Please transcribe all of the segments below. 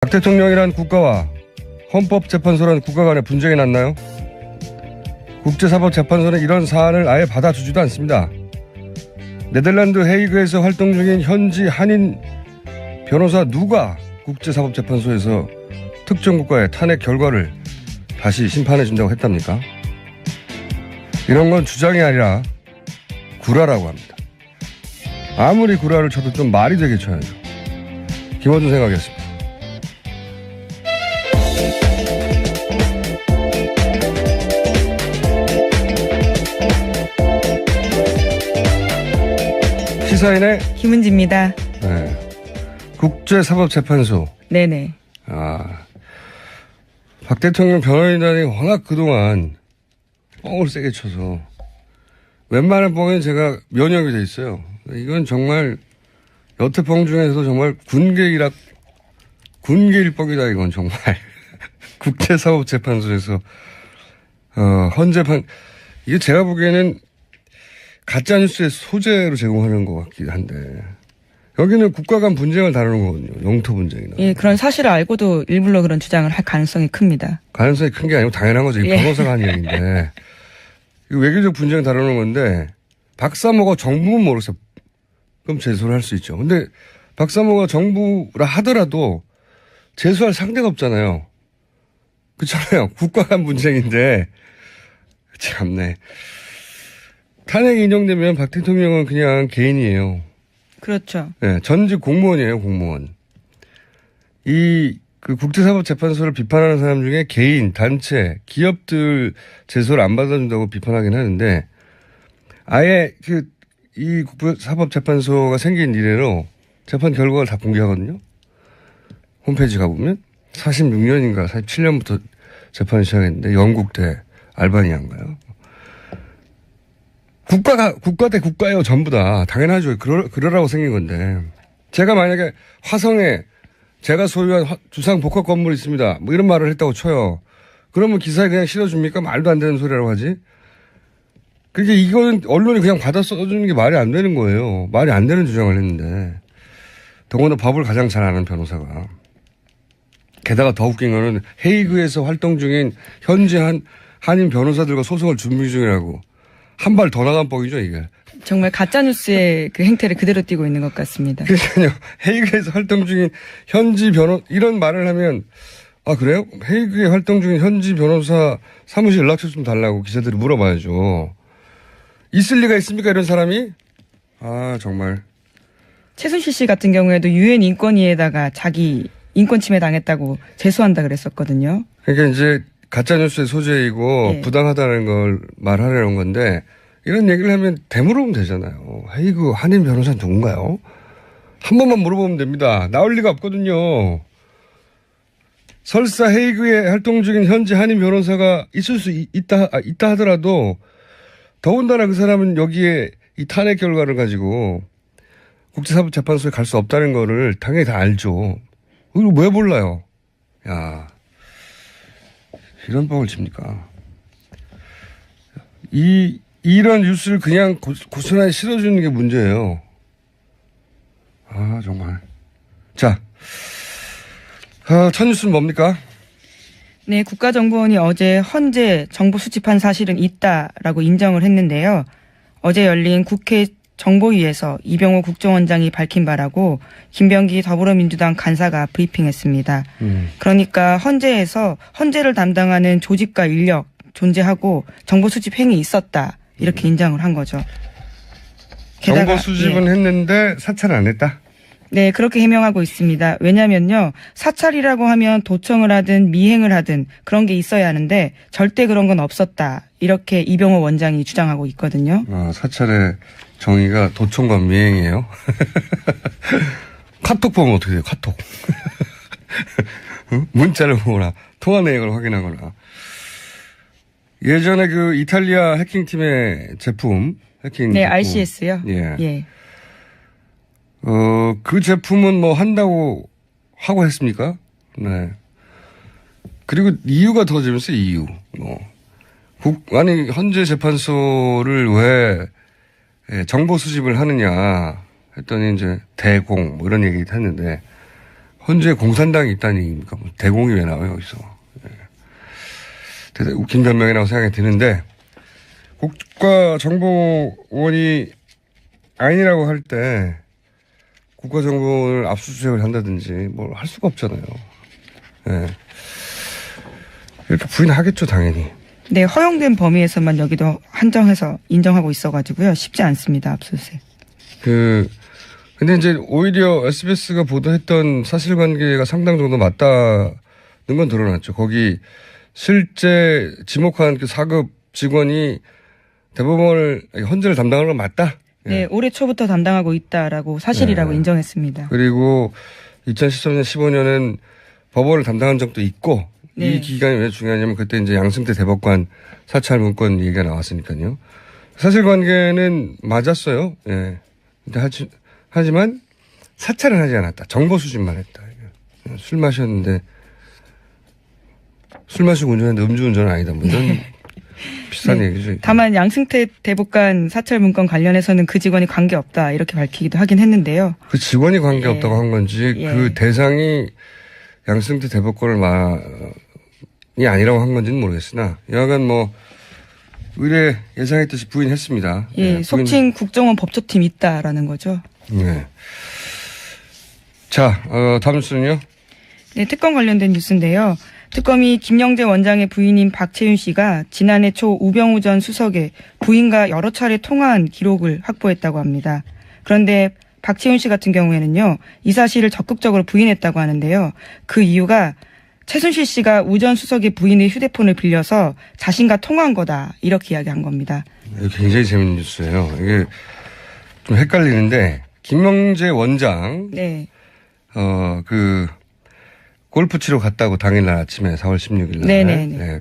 박 대통령이란 국가와 헌법재판소라는 국가 간에 분쟁이 났나요? 국제사법재판소는 이런 사안을 아예 받아주지도 않습니다. 네덜란드 헤이그에서 활동 중인 현지 한인 변호사 누가 국제사법재판소에서 특정 국가의 탄핵 결과를 다시 심판해준다고 했답니까? 이런 건 주장이 아니라 구라라고 합니다. 아무리 구라를 쳐도 좀 말이 되게 쳐야죠. 김어준 생각이었습니다. 시사인의 김은지입니다. 네. 국제사법재판소. 네네. 박 대통령 변호인단이 워낙 그동안 뻥을 세게 쳐서 웬만한 뻥엔 제가 면역이 돼 있어요. 이건 정말 여태 뻥 중에서도 정말 군계일 뻥이다 이건 정말. 국제사법재판소에서 헌재판 이게 제가 보기에는 가짜뉴스의 소재로 제공하는 것 같긴 한데 여기는 국가 간 분쟁을 다루는 거거든요. 영토 분쟁이나. 예, 그런 사실을 알고도 일부러 그런 주장을 할 가능성이 큽니다. 가능성이 큰 게 아니고 당연한 거죠. 이 변호사가 한 얘기인데. 이거 외교적 분쟁을 다루는 건데 박사모가 정부는 모르겠어요. 그럼 제소를 할 수 있죠. 근데 박사모가 정부라 하더라도 제소할 상대가 없잖아요. 그렇잖아요. 국가 간 분쟁인데. 참네. 탄핵이 인용되면 박 대통령은 그냥 개인이에요. 그렇죠. 네, 전직 공무원이에요, 공무원. 그 국제사법재판소를 비판하는 사람 중에 개인, 단체, 기업들 제소를 안 받아준다고 비판하긴 하는데 아예 이 국제사법재판소가 생긴 이래로 재판 결과를 다 공개하거든요. 홈페이지 가보면 46년인가 47년부터 재판을 시작했는데 영국 대 알바니아인가요? 국가 대 국가예요, 전부 다. 당연하죠. 그러라고 생긴 건데. 제가 만약에 화성에 제가 소유한 주상 복합 건물이 있습니다. 뭐 이런 말을 했다고 쳐요. 그러면 기사에 그냥 실어줍니까? 말도 안 되는 소리라고 하지. 그게 이거는 언론이 그냥 받아 써주는 게 말이 안 되는 거예요. 말이 안 되는 주장을 했는데. 더구나 법을 가장 잘 아는 변호사가. 게다가 더 웃긴 거는 헤이그에서 활동 중인 현지 한인 변호사들과 소송을 준비 중이라고. 한 발 더 나간 뻥이죠, 이게. 정말 가짜뉴스의 그 행태를 그대로 띠고 있는 것 같습니다. 그러니까요. 헤이그에서 활동 중인 현지 이런 말을 하면, 아, 그래요? 헤이그에 활동 중인 현지 변호사 사무실 연락처 좀 달라고 기자들이 물어봐야죠. 있을 리가 있습니까, 이런 사람이? 아, 정말. 최순실 씨 같은 경우에도 유엔 인권위에다가 자기 인권 침해 당했다고 제소한다 그랬었거든요. 그러니까 이제 가짜뉴스의 소재이고 네. 부당하다는 걸 말하려는 건데 이런 얘기를 하면 되물으면 되잖아요. 헤이그 한인 변호사 누군가요? 한 번만 물어보면 됩니다. 나올 리가 없거든요. 설사 헤이그에 활동 중인 현지 한인 변호사가 있을 수 있다 하더라도 더군다나 그 사람은 여기에 이 탄핵 결과를 가지고 국제사법재판소에 갈 수 없다는 거를 당연히 다 알죠. 이걸 왜 몰라요? 야, 이런 뻥을 칩니까? 이런 뉴스를 그냥 고스란히 실어주는 게 문제예요. 아, 정말. 자, 첫 뉴스는 뭡니까? 네, 국가정보원이 어제 헌재 정보 수집한 사실은 있다라고 인정을 했는데요. 어제 열린 국회 정보위에서 이병호 국정원장이 밝힌 바라고 김병기 더불어민주당 간사가 브리핑했습니다. 그러니까 헌재에서 헌재를 담당하는 조직과 인력 존재하고 정보 수집 행위 있었다 이렇게 인정을 한 거죠. 정보 수집은 했는데 사찰 안 했다? 네, 그렇게 해명하고 있습니다. 왜냐면요, 사찰이라고 하면 도청을 하든 미행을 하든 그런 게 있어야 하는데 절대 그런 건 없었다. 이렇게 이병호 원장이 주장하고 있거든요. 아, 사찰의 정의가 도청과 미행이에요? 카톡 보면 어떻게 돼요, 카톡? 문자를 보거나 통화 내역을 확인하거나. 예전에 그 이탈리아 해킹팀의 제품, 해킹. 네, 제품. RCS요? 예. 예. 그 제품은 뭐 한다고 하고 했습니까? 네. 그리고 이유가 더 재밌어요, 이유. 아니, 헌재 재판소를 왜 정보 수집을 하느냐 했더니 이제 대공 뭐 이런 얘기 했는데 헌재에 공산당이 있다는 얘기입니까? 뭐 대공이 왜 나와요, 여기서. 예. 대단히 웃긴 변명이라고 생각이 드는데, 국가정보원이 아니라고 할 때, 국가정보원을 압수수색을 한다든지 뭘 할 수가 없잖아요. 예. 이렇게 부인하겠죠, 당연히. 네, 허용된 범위에서만 여기도 한정해서 인정하고 있어가지고요. 쉽지 않습니다, 압수수색. 근데 이제 오히려 SBS가 보도했던 사실관계가 상당 정도 맞다는 건 드러났죠. 거기 실제 지목한 그 4급 직원이 대법원을, 헌재를 담당하는 건 맞다? 네, 올해 초부터 담당하고 있다라고 사실이라고 인정했습니다. 그리고 2013년, 15년은 법원을 담당한 적도 있고, 이 기간이 왜 중요하냐면 그때 이제 양승태 대법관 사찰 문건 얘기가 나왔으니까요. 사실관계는 맞았어요. 예. 근데 하지만 사찰은 하지 않았다. 정보 수집만 했다. 술 마셨는데 술 마시고 운전했는데 음주운전은 아니다. 뭐 이런 비슷한 얘기죠. 다만 양승태 대법관 사찰 문건 관련해서는 그 직원이 관계없다 이렇게 밝히기도 하긴 했는데요. 그 직원이 관계없다고 한 건지 그 대상이 양승태 대법관이 아니라고 한 건지는 모르겠으나 여하간 뭐 의뢰 예상했듯이 부인했습니다. 예, 속칭 국정원 법조팀 있다라는 거죠. 네. 자, 다음 뉴스는요? 네, 특검 관련된 뉴스인데요. 특검이 김영재 원장의 부인인 박채윤 씨가 지난해 초 우병우 전 수석의 부인과 여러 차례 통화한 기록을 확보했다고 합니다. 그런데 박채윤 씨 같은 경우에는요, 이 사실을 적극적으로 부인했다고 하는데요. 그 이유가 최순실 씨가 우 전 수석의 부인의 휴대폰을 빌려서 자신과 통화한 거다 이렇게 이야기한 겁니다. 굉장히 재밌는 뉴스예요. 이게 좀 헷갈리는데 김영재 원장 골프 치러 갔다고 당일날 아침에 4월 16일 날. 네네네.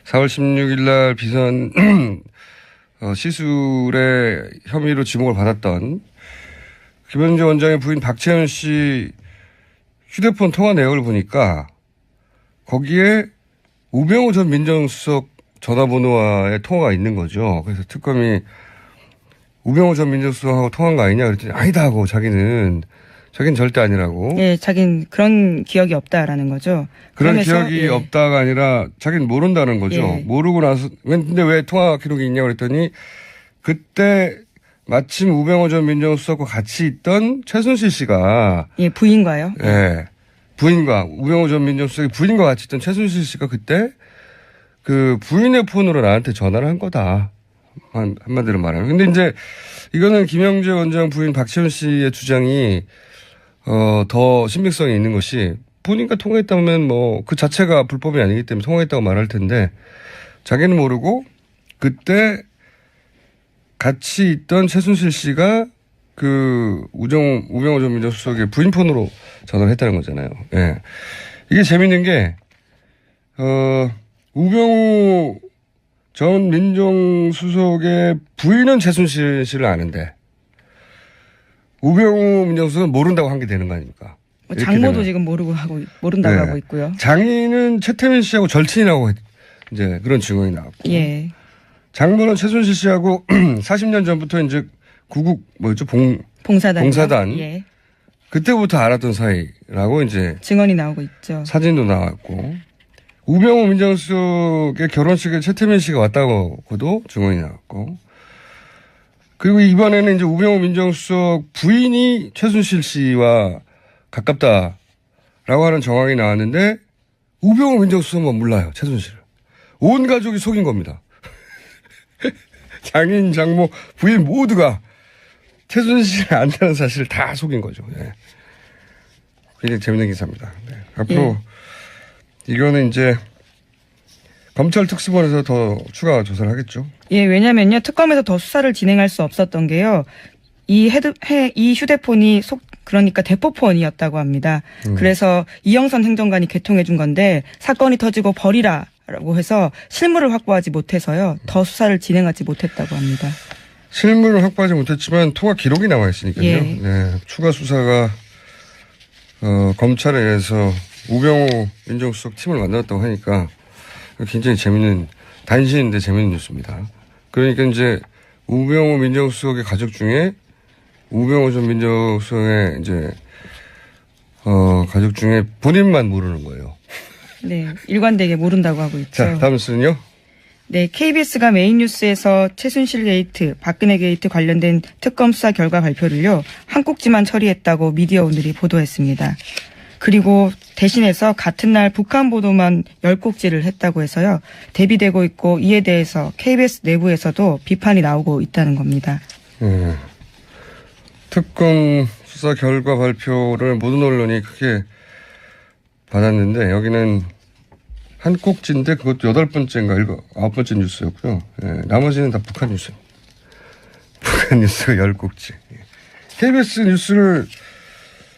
4월 16일 날 비선 시술의 혐의로 지목을 받았던 김영재 원장의 부인 박채윤 씨 휴대폰 통화 내역을 보니까 거기에 우병우 전 민정수석 전화번호와의 통화가 있는 거죠. 그래서 특검이 우병우 전 민정수석하고 통화한 거 아니냐 그랬더니 아니다 하고 자기는 절대 아니라고. 네, 자기는 그런 기억이 없다라는 거죠. 그런 기억이 없다가 아니라 자기는 모른다는 거죠. 모르고 나서 근데 왜 통화 기록이 있냐고 그랬더니 그때 마침 우병우 전 민정수석과 같이 있던 최순실 씨가 부인과요? 부인과 우병우 전 민정수석의 부인과 같이 있던 최순실 씨가 그때 그 부인의 폰으로 나한테 전화를 한 거다. 한마디로 말하면. 근데 이제 이거는 김영재 원장 부인 박채윤 씨의 주장이 더 신빙성이 있는 것이 부인과 통화했다면 뭐 그 자체가 불법이 아니기 때문에 통화했다고 말할 텐데 자기는 모르고 그때 같이 있던 최순실 씨가 그 우병우 전 민정수석의 부인 폰으로 전화를 했다는 거잖아요. 예. 이게 재밌는 게, 우병우 전 민정수석의 부인은 최순실 씨를 아는데, 우병우 민정수석은 모른다고 한 게 되는 거 아닙니까? 장모도 지금 모른다고 하고 있고요. 장인은 최태민 씨하고 절친이라고 이제 그런 증언이 나왔고. 장모는 최순실 씨하고 40년 전부터 이제 봉사단. 그때부터 알았던 사이라고 이제. 증언이 나오고 있죠. 사진도 나왔고. 우병우 민정수석의 결혼식에 최태민 씨가 왔다고도 증언이 나왔고. 그리고 이번에는 이제 우병우 민정수석 부인이 최순실 씨와 가깝다라고 하는 정황이 나왔는데 우병우 민정수석만 몰라요. 최순실을. 온 가족이 속인 겁니다. 장인, 장모, 부인 모두가 최순실을 안다는 사실을 다 속인 거죠. 굉장히 재밌는 기사입니다. 앞으로 이거는 이제 검찰 특수본에서 더 추가 조사를 하겠죠. 왜냐면요. 특검에서 더 수사를 진행할 수 없었던 게요. 이 휴대폰이 그러니까 대포폰이었다고 합니다. 그래서 이영선 행정관이 개통해 준 건데 사건이 터지고 버리라라고 해서 실물을 확보하지 못해서요. 더 수사를 진행하지 못했다고 합니다. 실물을 확보하지 못했지만 통화 기록이 나와 있으니까요. 추가 수사가 검찰에 의해서 우병우 민정수석 팀을 만들었다고 하니까 굉장히 단신인데 재밌는 뉴스입니다. 그러니까 이제 우병우 민정수석의 가족 중에 우병우 전 민정수석의 이제 가족 중에 본인만 모르는 거예요. 네, 일관되게 모른다고 하고 있죠. 자, 다음 순요. 네, KBS가 메인 뉴스에서 최순실 게이트, 박근혜 게이트 관련된 특검 수사 결과 발표를요, 한 꼭지만 처리했다고 미디어 오늘이 보도했습니다. 그리고 대신해서 같은 날 북한 보도만 10꼭지를 했다고 해서요, 대비되고 있고 이에 대해서 KBS 내부에서도 비판이 나오고 있다는 겁니다. 특검 수사 결과 발표를 모든 언론이 크게 받았는데 여기는 한 꼭지인데 그것도 8번째인가 9번째 뉴스였고요. 나머지는 다 북한 뉴스입니다. 북한 뉴스가 10꼭지. KBS 뉴스를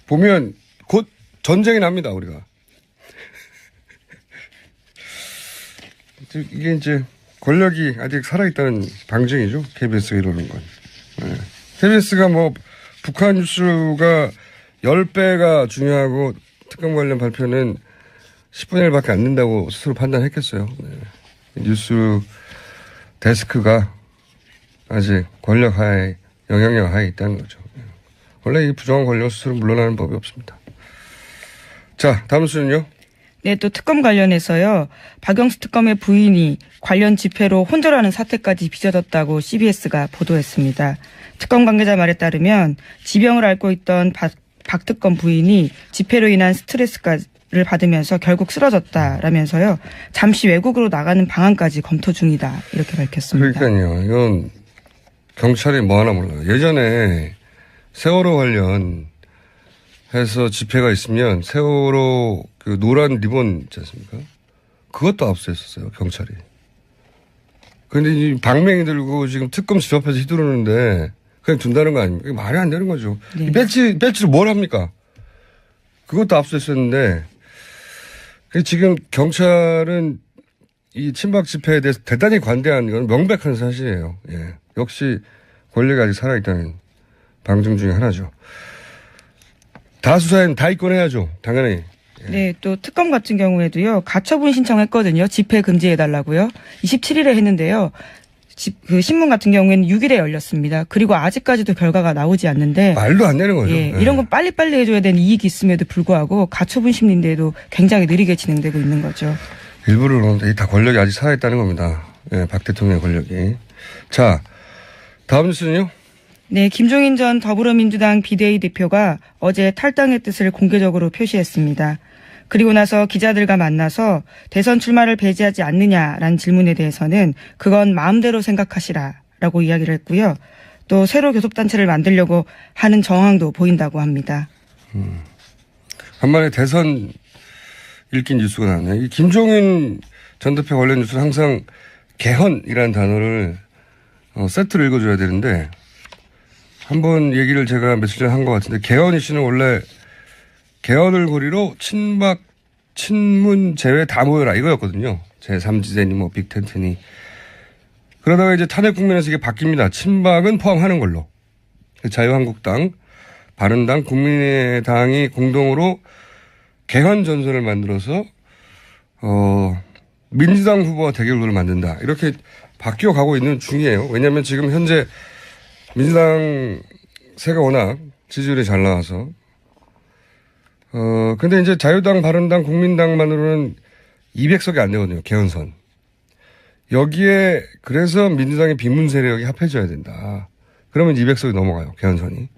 보면 곧 전쟁이 납니다, 우리가. 이게 이제 권력이 아직 살아있다는 방증이죠. KBS가 이러는 건. KBS가 뭐 북한 뉴스가 10배가 중요하고 특검 관련 발표는 10분의 1밖에 안 된다고 스스로 판단했겠어요. 뉴스 데스크가 아직 권력 하에, 영향력 하에 있다는 거죠. 원래 이 부정한 권력 스스로 물러나는 법이 없습니다. 자, 다음 수는요. 네, 또 특검 관련해서요, 박영수 특검의 부인이 관련 집회로 혼절하는 사태까지 빚어졌다고 CBS가 보도했습니다. 특검 관계자 말에 따르면 지병을 앓고 있던 박 특검 부인이 집회로 인한 스트레스를 받으면서 결국 쓰러졌다라면서요, 잠시 외국으로 나가는 방안까지 검토 중이다, 이렇게 밝혔습니다. 그러니까요. 이건 경찰이 뭐 하나 몰라요. 예전에 세월호 관련 해서 집회가 있으면 세월호 그 노란 리본 있지 않습니까? 그것도 압수했었어요, 경찰이. 그런데 이 방맹이 들고 지금 특검 집 앞에서 휘두르는데 그냥 둔다는 거 아닙니까? 이게 말이 안 되는 거죠. 네. 배지를 뭘 합니까? 그것도 압수했었는데 지금 경찰은 이 친박 집회에 대해서 대단히 관대한 건 명백한 사실이에요. 예. 역시 권력이 아직 살아있다는 방증 중에 하나죠. 다 수사엔 다 입건해야죠. 당연히. 예. 네, 또 특검 같은 경우에도요, 가처분 신청했거든요. 집회 금지해달라고요. 27일에 했는데요. 그 신문 같은 경우에는 6일에 열렸습니다. 그리고 아직까지도 결과가 나오지 않는데. 말도 안 되는 거죠. 예, 예. 이런 건 빨리빨리 해줘야 되는 이익이 있음에도 불구하고 가처분 심리인데도 굉장히 느리게 진행되고 있는 거죠. 일부러 그러는데 다 권력이 아직 살아있다는 겁니다. 예, 박 대통령의 권력이. 자, 다음 뉴스는요. 네, 김종인 전 더불어민주당 비대위 대표가 어제 탈당의 뜻을 공개적으로 표시했습니다. 그리고 나서 기자들과 만나서 대선 출마를 배제하지 않느냐라는 질문에 대해서는 그건 마음대로 생각하시라라고 이야기를 했고요. 또 새로 교섭단체를 만들려고 하는 정황도 보인다고 합니다. 간만에 대선 읽긴 뉴스가 나왔네요. 이 김종인 전 대표 관련 뉴스는 항상 개헌이라는 단어를 세트를 읽어줘야 되는데 한번 얘기를 제가 며칠 전에 한 것 같은데 개헌 이슈는 원래 개헌을 고리로 친박, 친문 제외 다 모여라 이거였거든요. 제3지대니 뭐 빅텐트니. 그러다가 이제 탄핵 국면에서 이게 바뀝니다. 친박은 포함하는 걸로. 자유한국당, 바른당, 국민의당이 공동으로 개헌 전선을 만들어서 민주당 후보와 대결 구도를 만든다. 이렇게 바뀌어 가고 있는 중이에요. 왜냐하면 지금 현재 민주당 세가 워낙 지지율이 잘 나와서 근데 이제 자유당, 바른당, 국민당만으로는 200석이 안 되거든요. 개헌선. 여기에 그래서 민주당의 비문 세력이 합해져야 된다. 그러면 200석이 넘어가요. 개헌선이.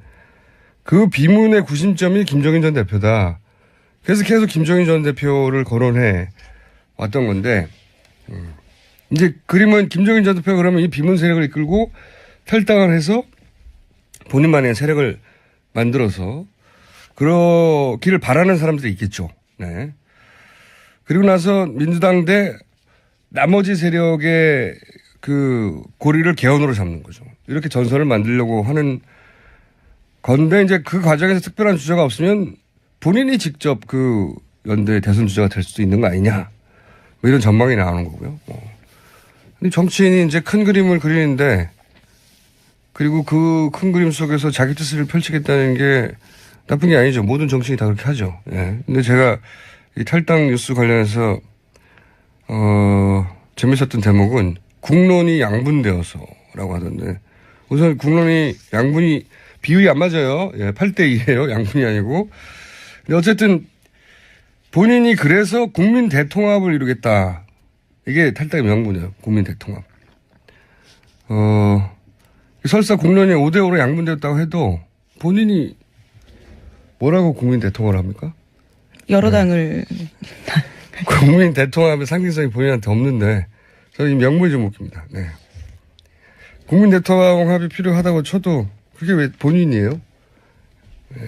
그 비문의 구심점이 김종인 전 대표다. 그래서 계속 김종인 전 대표를 거론해 왔던 건데 이제 그림은 김종인 전 대표가 그러면 이 비문 세력을 이끌고 탈당을 해서 본인만의 세력을 만들어서 그러기를 바라는 사람들이 있겠죠. 네. 그리고 나서 민주당 대 나머지 세력의 그 고리를 개헌으로 잡는 거죠. 이렇게 전선을 만들려고 하는 건데 이제 그 과정에서 특별한 주자가 없으면 본인이 직접 그 연대 대선 주자가 될 수도 있는 거 아니냐. 뭐 이런 전망이 나오는 거고요. 근데 정치인이 이제 큰 그림을 그리는데 그리고 그 큰 그림 속에서 자기 뜻을 펼치겠다는 게 나쁜 게 아니죠. 모든 정치인이 다 그렇게 하죠. 예. 근데 제가 이 탈당 뉴스 관련해서, 재밌었던 대목은 국론이 양분되어서라고 하던데 우선 국론이 양분이 비율이 안 맞아요. 예. 8대 2예요. 양분이 아니고. 근데 어쨌든 본인이 그래서 국민 대통합을 이루겠다. 이게 탈당의 명분이에요. 국민 대통합. 설사 국론이 5대5로 양분되었다고 해도 본인이 뭐라고 국민 대통합을 합니까? 여러 당을. 국민 대통합의 상징성이 본인한테 없는데 저는 이 명분이 좀 웃깁니다. 네. 국민 대통합이 필요하다고 쳐도 그게 왜 본인이에요? 네.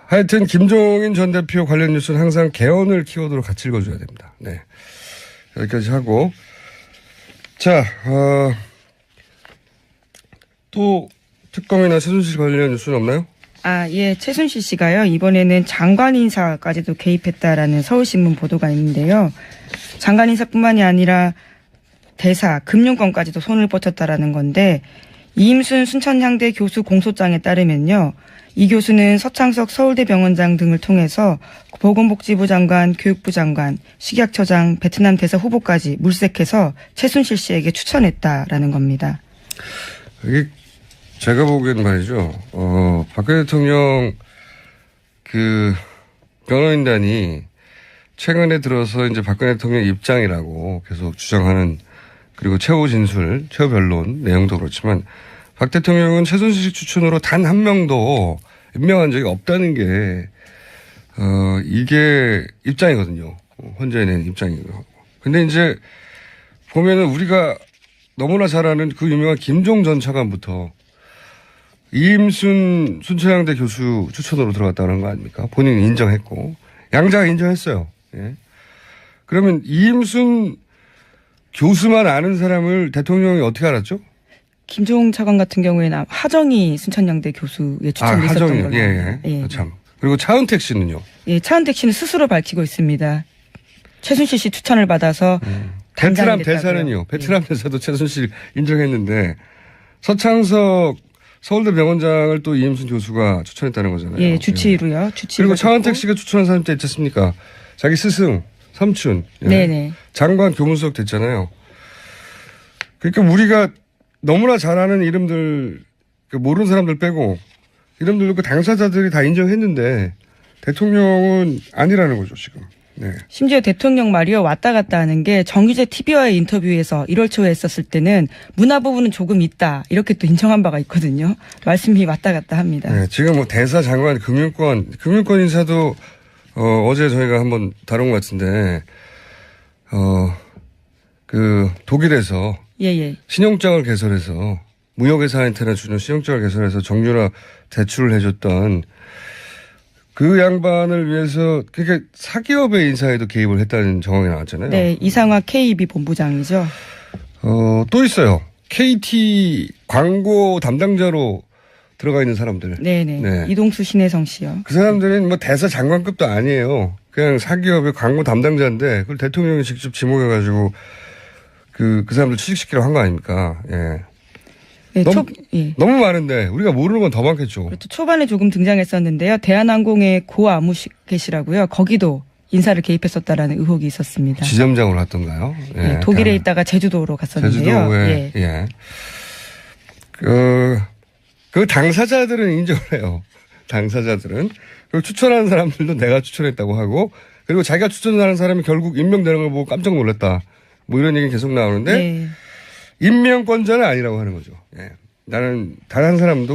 하여튼 김종인 전 대표 관련 뉴스는 항상 개헌을 키워드로 같이 읽어줘야 됩니다. 네. 여기까지 하고 자 또 특검이나 최순실 관련 뉴스는 없나요? 예. 최순실 씨가요, 이번에는 장관 인사까지도 개입했다라는 서울신문 보도가 있는데요. 장관 인사뿐만이 아니라 대사, 금융권까지도 손을 뻗쳤다라는 건데, 이임순 순천향대 교수 공소장에 따르면요, 이 교수는 서창석 서울대병원장 등을 통해서 보건복지부 장관, 교육부 장관, 식약처장, 베트남 대사 후보까지 물색해서 최순실 씨에게 추천했다라는 겁니다. 이게 제가 보기엔 말이죠. 박근혜 대통령 그 변호인단이 최근에 들어서 이제 박근혜 대통령 입장이라고 계속 주장하는 그리고 최후 진술, 최후 변론 내용도 그렇지만 박 대통령은 최순실 추천으로 단 한 명도 임명한 적이 없다는 게 이게 입장이거든요. 헌재의 입장이고요. 근데 이제 보면은 우리가 너무나 잘 아는 그 유명한 김종 전 차관부터 이임순 순천향대 교수 추천으로 들어갔다는 거 아닙니까? 본인이 인정했고 양자가 인정했어요. 예. 그러면 이임순 교수만 아는 사람을 대통령이 어떻게 알았죠? 김종 차관 같은 경우에는 하정희 순천향대 교수의 추천이 있었던 하정이요. 걸로. 예. 참. 그리고 차은택 씨는요? 예, 차은택 씨는 스스로 밝히고 있습니다. 최순실 씨 추천을 받아서 베트남 됐다고요. 대사는요. 베트남 대사도 최순실 인정했는데 서창석 서울대 병원장을 또 이임순 교수가 추천했다는 거잖아요. 예, 주치의로요. 그리고 차은택 씨가 추천한 사람 때 있지 않습니까? 자기 스승, 삼촌. 예. 네네. 장관 교문수석 됐잖아요. 그러니까 우리가 너무나 잘 아는 이름들, 모르는 사람들 빼고 이름들 그 당사자들이 다 인정했는데 대통령은 아니라는 거죠, 지금. 네. 심지어 대통령 말이요, 왔다 갔다 하는 게 정규재 TV와의 인터뷰에서 1월 초에 했었을 때는 문화 부분은 조금 있다, 이렇게 또 인정한 바가 있거든요. 말씀이 왔다 갔다 합니다. 네, 지금 뭐 대사, 장관, 금융권 인사도 어제 저희가 한번 다룬 것 같은데 그 독일에서 예. 신용장을 개설해서 무역회사한테나 주는 신용장을 개설해서 정유라 대출을 해줬던 그 양반을 위해서 그러니까 사기업의 인사에도 개입을 했다는 정황이 나왔잖아요. 네, 이상화 KB 본부장이죠. 또 있어요. KT 광고 담당자로 들어가 있는 사람들. 네네. 네. 이동수 신혜성 씨요. 그 사람들은 뭐 대사 장관급도 아니에요. 그냥 사기업의 광고 담당자인데 그걸 대통령이 직접 지목해가지고 그 사람들 취직시키려고 한 거 아닙니까? 예. 네, 너무 많은데 우리가 모르는 건 더 많겠죠. 그렇죠. 초반에 조금 등장했었는데요. 대한항공의 고 아무개시라고요. 거기도 인사를 개입했었다라는 의혹이 있었습니다. 지점장으로 갔던가요? 예. 네, 독일에 있다가 제주도로 갔었는데요. 제주도에 예. 그 당사자들은 인정을 해요. 당사자들은. 그리고 추천하는 사람들도 내가 추천했다고 하고 그리고 자기가 추천하는 사람이 결국 임명되는 걸 보고 깜짝 놀랐다. 뭐 이런 얘기 계속 나오는데 네. 임명권자는 아니라고 하는 거죠. 예. 나는 단 한 사람도